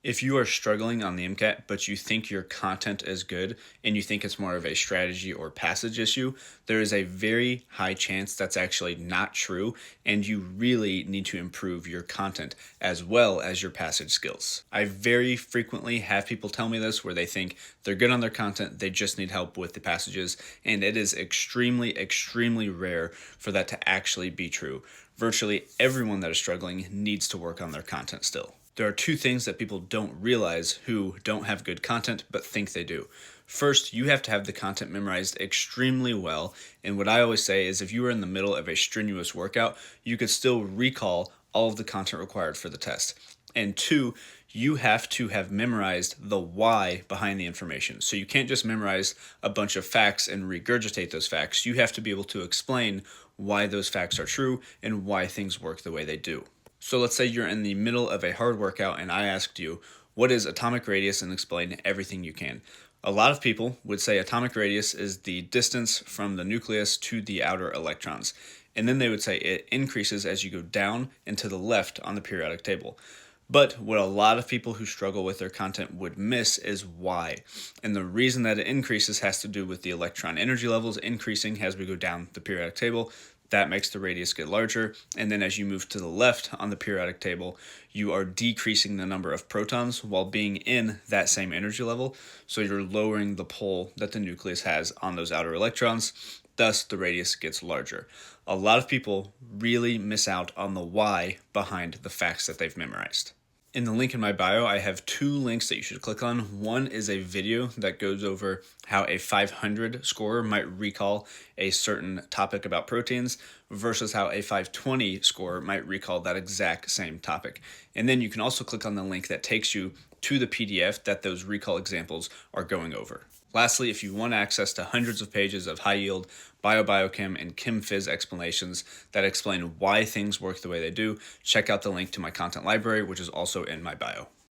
If you are struggling on the MCAT, but you think your content is good and you think it's more of a strategy or passage issue, there is a very high chance that's actually not true, and you really need to improve your content as well as your passage skills. I very frequently have people tell me this where they think they're good on their content, they just need help with the passages, and it is extremely, extremely rare for that to actually be true. Virtually everyone that is struggling needs to work on their content still. There are two things that people don't realize who don't have good content but think they do. First, you have to have the content memorized extremely well, and what I always say is if you are in the middle of a strenuous workout, you could still recall all of the content required for the test. And two, you have to have memorized the why behind the information. So you can't just memorize a bunch of facts and regurgitate those facts. You have to be able to explain why those facts are true and why things work the way they do. So let's say you're in the middle of a hard workout and I asked you, what is atomic radius, and explain everything you can. A lot of people would say atomic radius is the distance from the nucleus to the outer electrons. And then they would say it increases as you go down and to the left on the periodic table. But what a lot of people who struggle with their content would miss is why. And the reason that it increases has to do with the electron energy levels increasing as we go down the periodic table. That makes the radius get larger, and then as you move to the left on the periodic table, you are decreasing the number of protons while being in that same energy level, so you're lowering the pull that the nucleus has on those outer electrons, thus the radius gets larger. A lot of people really miss out on the why behind the facts that they've memorized. In the link in my bio, I have two links that you should click on. One is a video that goes over how a 500 scorer might recall a certain topic about proteins versus how a 520 scorer might recall that exact same topic. And then you can also click on the link that takes you to the PDF that those recall examples are going over. Lastly, if you want access to hundreds of pages of high-yield biochem and chem phys explanations that explain why things work the way they do, check out the link to my content library, which is also in my bio.